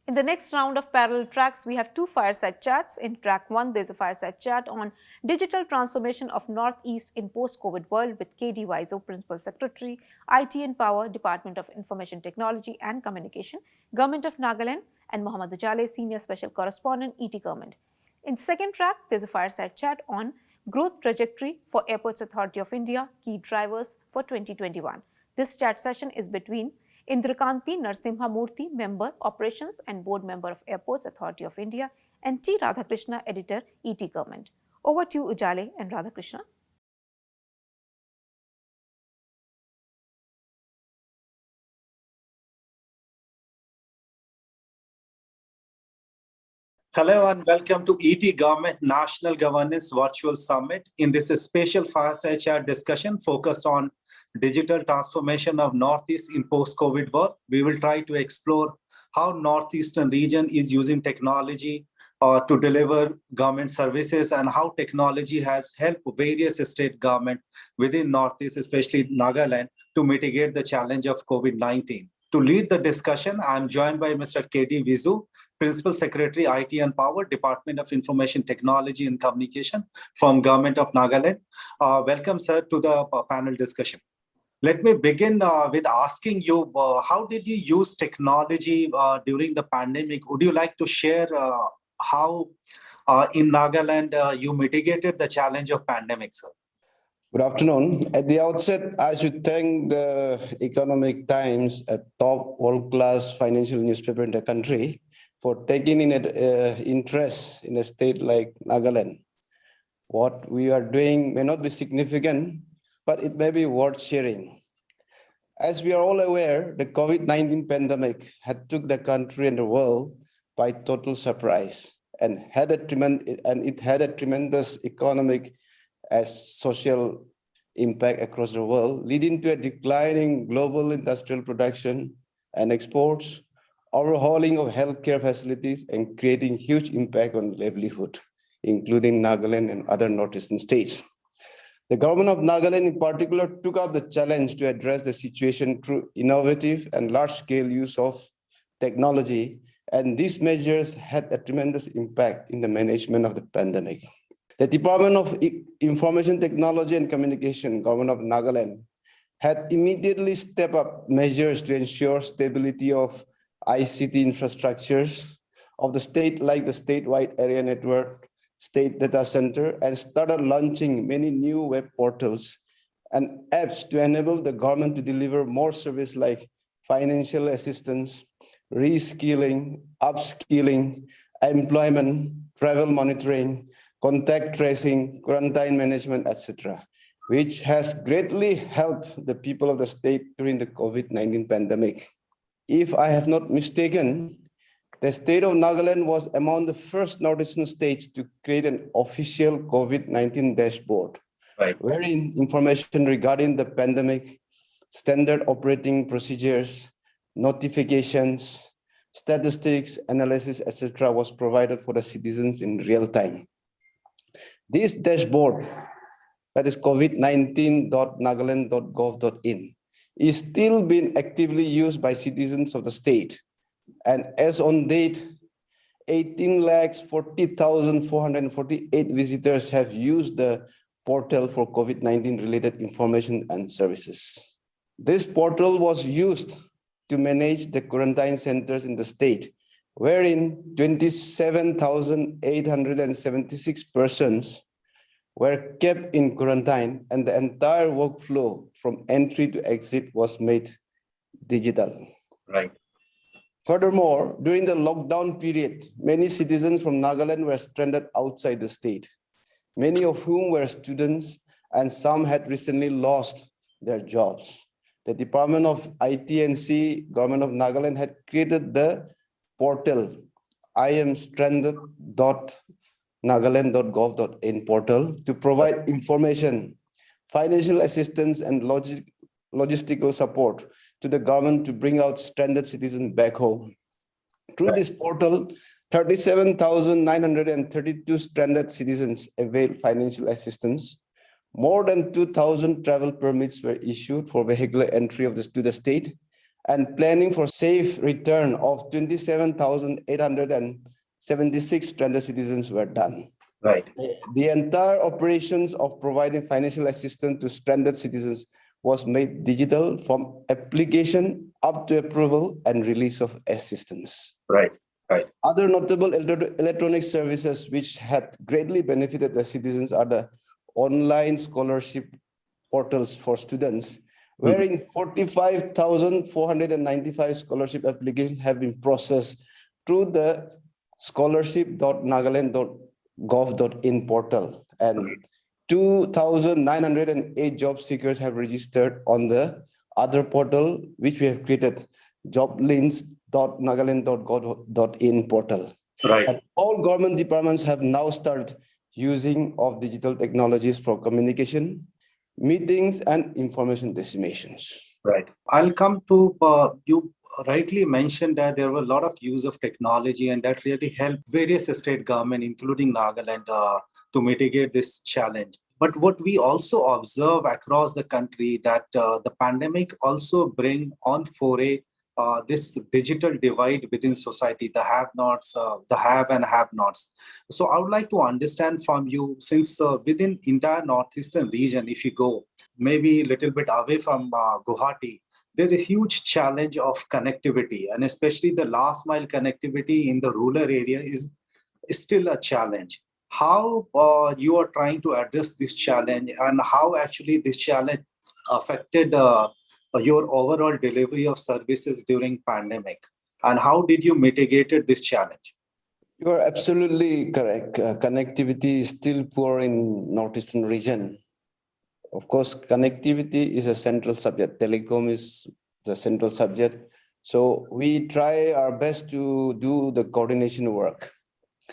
In the next round of parallel tracks, we have two fireside chats. In track 1, there's a fireside chat on digital transformation of Northeast in post-COVID world with KD Wiseau, Principal Secretary, IT and Power, Department of Information Technology and Communication, Government of Nagaland, and Mohammad Ujale, Senior Special Correspondent, ET Government. In second track, there's a fireside chat on growth trajectory for Airports Authority of India, key drivers for 2021. This chat session is between Indrakanti Narsimha Murthy, Member, Operations and Board Member of Airports Authority of India, and T. Radhakrishna, Editor, ET Government. Over to you, Ujale and Radhakrishna. Hello and welcome to ET Government National Governance Virtual Summit. In this special fireside chat discussion focused on digital transformation of Northeast in post-COVID world, we will try to explore how Northeastern region is using technology to deliver government services and how technology has helped various state government within Northeast, especially Nagaland, to mitigate the challenge of COVID-19. To lead the discussion, I'm joined by Mr. KD Wiseau, Principal Secretary, IT and Power, Department of Information Technology and Communication from Government of Nagaland. Welcome, sir, to the panel discussion. Let me begin with asking you, how did you use technology during the pandemic? Would you like to share how in Nagaland you mitigated the challenge of pandemic, sir? Good afternoon. At the outset, I should thank the Economic Times, a top world-class financial newspaper in the country, for taking in interest in a state like Nagaland. What we are doing may not be significant, but it may be worth sharing. As we are all aware, the COVID-19 pandemic had took the country and the world by total surprise and it had a tremendous economic as social impact across the world, leading to a declining global industrial production and exports, overhauling of healthcare facilities, and creating huge impact on livelihood, including Nagaland and other northeastern states. The government of Nagaland in particular took up the challenge to address the situation through innovative and large-scale use of technology, and these measures had a tremendous impact in the management of the pandemic. The Department of Information Technology and Communication, Government of Nagaland, had immediately stepped up measures to ensure stability of ICT infrastructures of the state, like the statewide area network, state data center, and started launching many new web portals and apps to enable the government to deliver more service like financial assistance, reskilling, upskilling, employment, travel monitoring, contact tracing, quarantine management, etc., which has greatly helped the people of the state during the COVID-19 pandemic. If I have not mistaken, the state of Nagaland was among the first northeastern states to create an official COVID-19 dashboard, right, wherein information regarding the pandemic, standard operating procedures, notifications, statistics, analysis, etc., was provided for the citizens in real time. This dashboard, that is covid19.nagaland.gov.in, is still being actively used by citizens of the state. And as on date, 18,40,448 visitors have used the portal for COVID-19 related information and services. This portal was used to manage the quarantine centers in the state, wherein 27,876 persons were kept in quarantine, and the entire workflow from entry to exit was made digital. Right. Furthermore, during the lockdown period, many citizens from Nagaland were stranded outside the state, many of whom were students, and some had recently lost their jobs. The Department of IT&C, Government of Nagaland, had created the portal iamstranded.nagaland.gov.in portal to provide information, financial assistance, and logistical support to the government to bring out stranded citizens back home. Through this portal, 37,932 stranded citizens availed financial assistance. More than 2,000 travel permits were issued for vehicular entry to the state, and planning for safe return of 27,876 stranded citizens were done. Right. The entire operations of providing financial assistance to stranded citizens was made digital from application up to approval and release of assistance. Right. Right. Other notable electronic services which had greatly benefited the citizens are the online scholarship portals for students, wherein 45,495 scholarship applications have been processed through the scholarship.nagaland.gov.in portal, and 2,908 job seekers have registered on the other portal, which we have created, joblinks.nagaland.gov.in portal. Right. And all government departments have now started using of digital technologies for communication, meetings, and information disseminations. Right. I'll come to you rightly mentioned that there were a lot of use of technology, and that really helped various state government, including Nagaland, to mitigate this challenge. But what we also observe across the country that the pandemic also bring on foray this digital divide within society, the have-nots, the have and have-nots. So I would like to understand from you, since within entire northeastern region, if you go maybe a little bit away from Guwahati, there is a huge challenge of connectivity, and especially the last mile connectivity in the rural area is still a challenge. How you are trying to address this challenge, and how actually this challenge affected your overall delivery of services during pandemic, and how did you mitigated this challenge? You are absolutely correct. Connectivity is still poor in northeastern region. Of course, connectivity is a central subject. Telecom is the central subject. So we try our best to do the coordination work.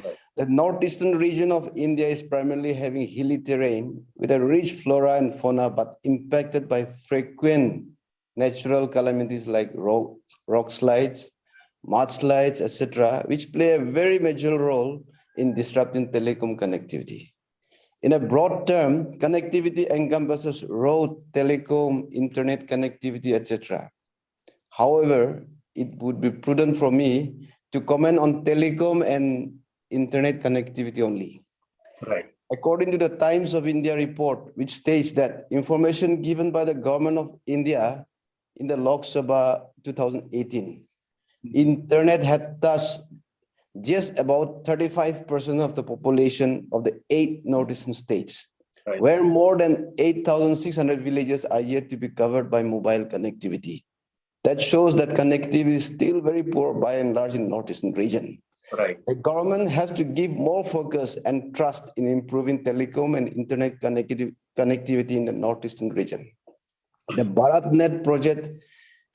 Right. The northeastern region of India is primarily having hilly terrain with a rich flora and fauna, but impacted by frequent natural calamities like rock slides, mudslides, etc., which play a very major role in disrupting telecom connectivity. In a broad term, connectivity encompasses road, telecom, internet connectivity, etc. However, it would be prudent for me to comment on telecom and internet connectivity only. Right. According to the Times of India report, which states that information given by the government of India in the Lok Sabha 2018, internet had touched just about 35% of the population of the 8 northeastern states, Right. where more than 8,600 villages are yet to be covered by mobile connectivity. That shows that connectivity is still very poor by and large in northeastern region. Right. The government has to give more focus and trust in improving telecom and internet connectivity in the northeastern region. The BharatNet project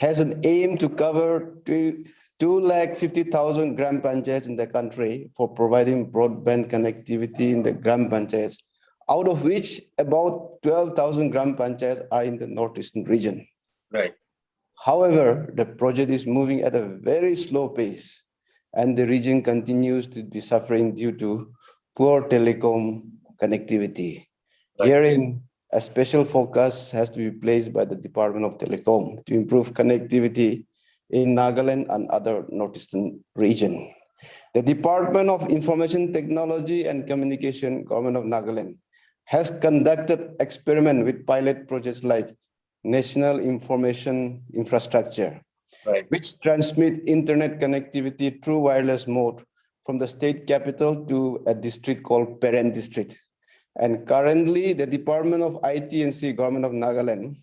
has an aim to cover 250,000 gram panchayats in the country for providing broadband connectivity in the gram panchayats, out of which about 12,000 gram panchayats are in the northeastern region. Right. However, the project is moving at a very slow pace, and the region continues to be suffering due to poor telecom connectivity. Right. Herein, a special focus has to be placed by the Department of Telecom to improve connectivity in Nagaland and other northeastern region. The Department of Information Technology and Communication, Government of Nagaland, has conducted experiment with pilot projects like National Information Infrastructure, Right. which transmit internet connectivity through wireless mode from the state capital to a district called Parent District. And currently, the Department of IT&C, Government of Nagaland,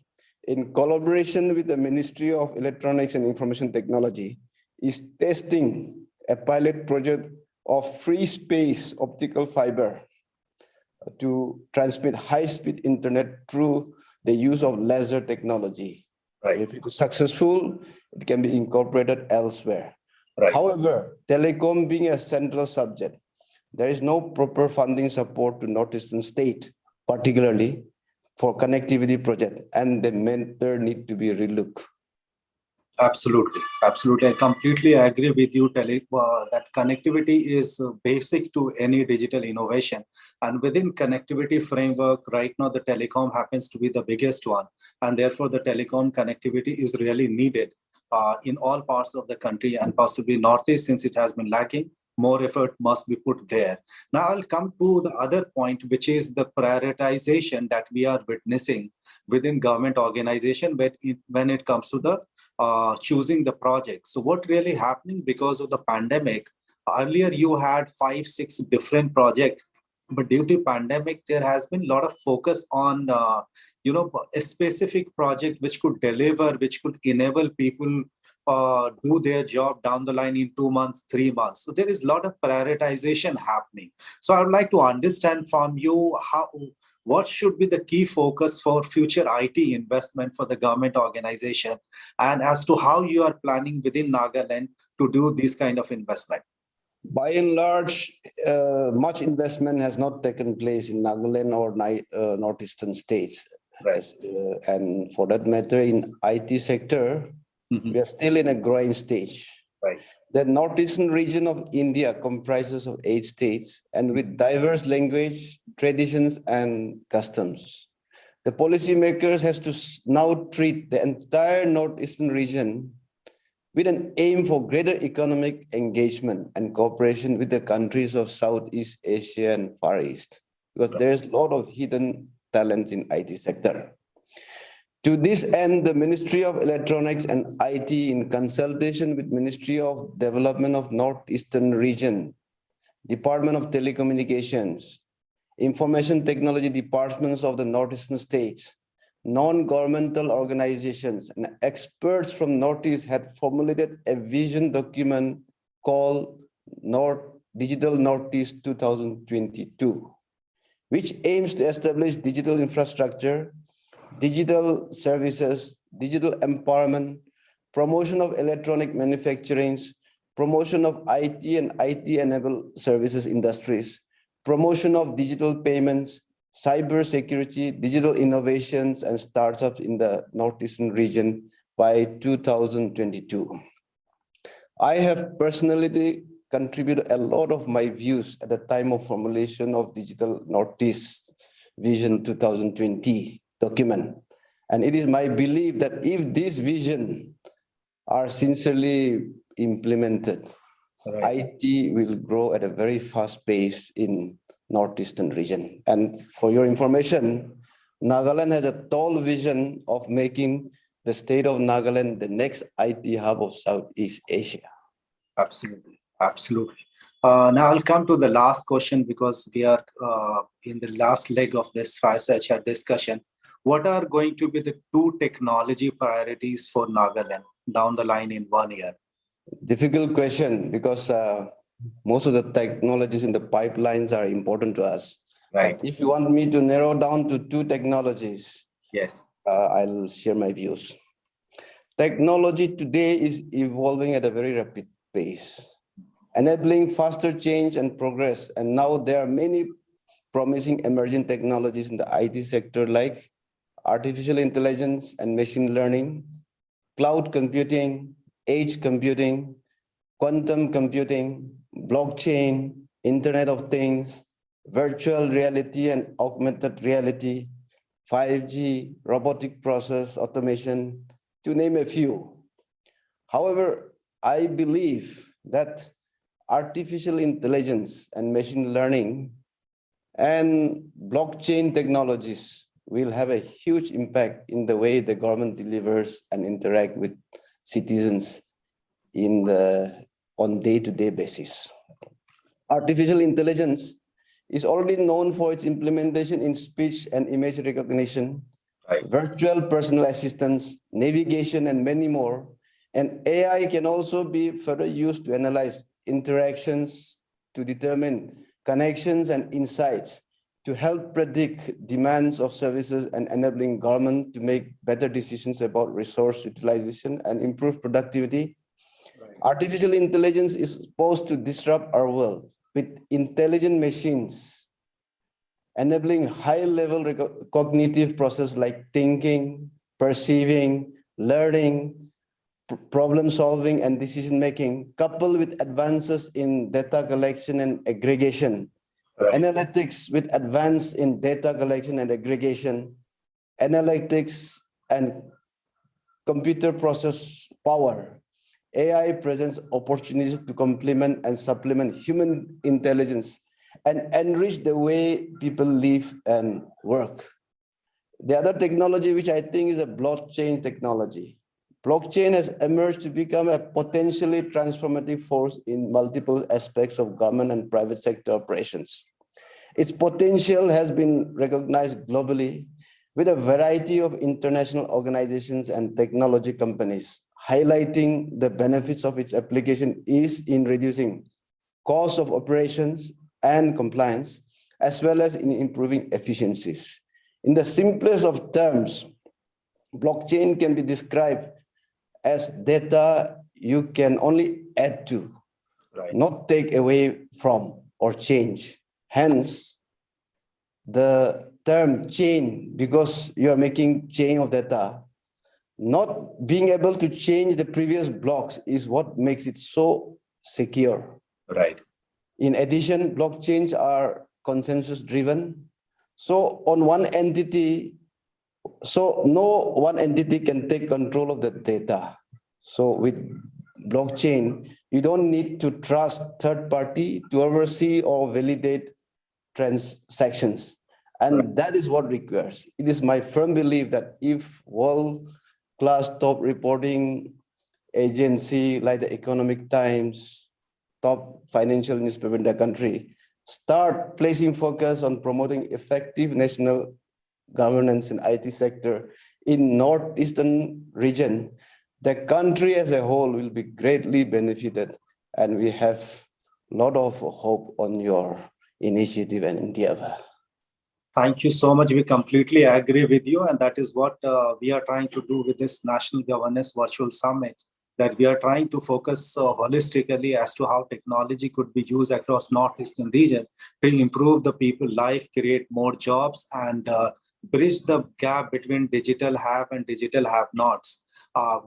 in collaboration with the Ministry of Electronics and Information Technology, is testing a pilot project of free space optical fiber to transmit high-speed internet through the use of laser technology. Right. If it is successful, it can be incorporated elsewhere. Right. However, telecom being a central subject, there is no proper funding support to northeastern state, particularly for connectivity project, and the matter need to be relooked. Absolutely. Absolutely. I completely agree with you, that connectivity is basic to any digital innovation. And within connectivity framework, right now, the telecom happens to be the biggest one. And therefore, the telecom connectivity is really needed. in all parts of the country and possibly Northeast, since it has been lacking. More effort must be put there. Now I'll come to the other point, which is the prioritization that we are witnessing within government organization when it comes to the choosing the project. So what really happening because of the pandemic? Earlier you had 5-6 different projects, but due to pandemic, there has been a lot of focus on a specific project which could deliver, which could enable people do their job down the line in 2 months, 3 months. So there is a lot of prioritization happening. So I would like to understand from you what should be the key focus for future IT investment for the government organization, and as to how you are planning within Nagaland to do this kind of investment. By and large, much investment has not taken place in Nagaland or northeastern states. Right. And for that matter, in IT sector, we are still in a growing stage. Right. The northeastern region of India comprises of 8 states and with diverse language, traditions, and customs. The policymakers has to now treat the entire northeastern region with an aim for greater economic engagement and cooperation with the countries of Southeast Asia and Far East, because there's a lot of hidden talents in IT sector. To this end, the Ministry of Electronics and IT, in consultation with Ministry of Development of Northeastern Region, Department of Telecommunications, Information Technology Departments of the Northeastern states, non-governmental organizations, and experts from Northeast had formulated a vision document called Digital Northeast 2022, which aims to establish digital infrastructure, digital services, digital empowerment, promotion of electronic manufacturing, promotion of IT and IT-enabled services industries, promotion of digital payments, cyber security, digital innovations, and startups in the Northeastern region by 2022. I have personally contributed a lot of my views at the time of formulation of Digital Northeast Vision 2020 document. And it is my belief that if this vision are sincerely implemented, Right. IT will grow at a very fast pace in Northeastern region. And for your information, Nagaland has a tall vision of making the state of Nagaland the next IT hub of Southeast Asia. Absolutely. Absolutely. Now I'll come to the last question, because we are in the last leg of this fireside chat discussion. What are going to be the 2 technology priorities for Nagaland down the line in 1 year? Difficult question, because most of the technologies in the pipelines are important to us. Right. But if you want me to narrow down to 2 technologies, Yes. I'll share my views. Technology today is evolving at a very rapid pace, enabling faster change and progress. And now there are many promising emerging technologies in the IT sector, like artificial intelligence and machine learning, cloud computing, edge computing, quantum computing, blockchain, Internet of Things, virtual reality and augmented reality, 5G, robotic process automation, to name a few. However, I believe that artificial intelligence and machine learning and blockchain technologies will have a huge impact in the way the government delivers and interact with citizens on day-to-day basis. Artificial intelligence is already known for its implementation in speech and image recognition, Right. virtual personal assistants, navigation, and many more. And AI can also be further used to analyze interactions, to determine connections and insights, to help predict demands of services and enabling government to make better decisions about resource utilization and improve productivity. Right. Artificial intelligence is supposed to disrupt our world with intelligent machines, enabling high-level cognitive process like thinking, perceiving, learning, problem solving, and decision making, coupled with advances in data collection and aggregation. Right. Analytics with advance in data collection and aggregation, analytics and computer process power, AI presents opportunities to complement and supplement human intelligence and enrich the way people live and work. The other technology, which I think is a blockchain technology. Blockchain has emerged to become a potentially transformative force in multiple aspects of government and private sector operations. Its potential has been recognized globally with a variety of international organizations and technology companies, highlighting the benefits of its application is in reducing cost of operations and compliance, as well as in improving efficiencies. In the simplest of terms, blockchain can be described as data you can only add to, Right. not take away from or change. Hence, the term chain, because you are making chain of data, not being able to change the previous blocks is what makes it so secure. Right. In addition, blockchains are consensus driven. So on one entity, so no one entity can take control of the data. So with blockchain, you don't need to trust third party to oversee or validate transactions. And that is what requires. It is my firm belief that if world-class top reporting agency like the Economic Times, top financial newspaper in the country, start placing focus on promoting effective national governance in IT sector in northeastern region, the country as a whole will be greatly benefited, and we have a lot of hope on your initiative and endeavor. Thank you so much. We completely agree with you. And that is what we are trying to do with this National Governance Virtual Summit, that we are trying to focus holistically as to how technology could be used across Northeastern region to improve the people life, create more jobs, and bridge the gap between digital have and digital have nots.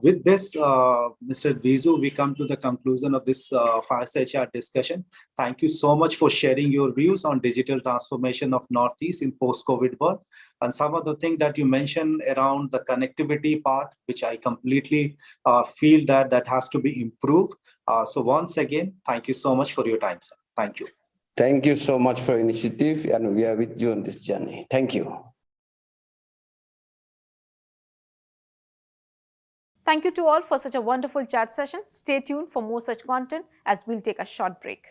With this, Mr. Vizu, we come to the conclusion of this fireside chat discussion. Thank you so much for sharing your views on digital transformation of Northeast in post-COVID world. And some of the things that you mentioned around the connectivity part, which I completely feel that has to be improved. So once again, thank you so much for your time, sir. Thank you. Thank you so much for initiative, and we are with you on this journey. Thank you. Thank you to all for such a wonderful chat session. Stay tuned for more such content as we'll take a short break.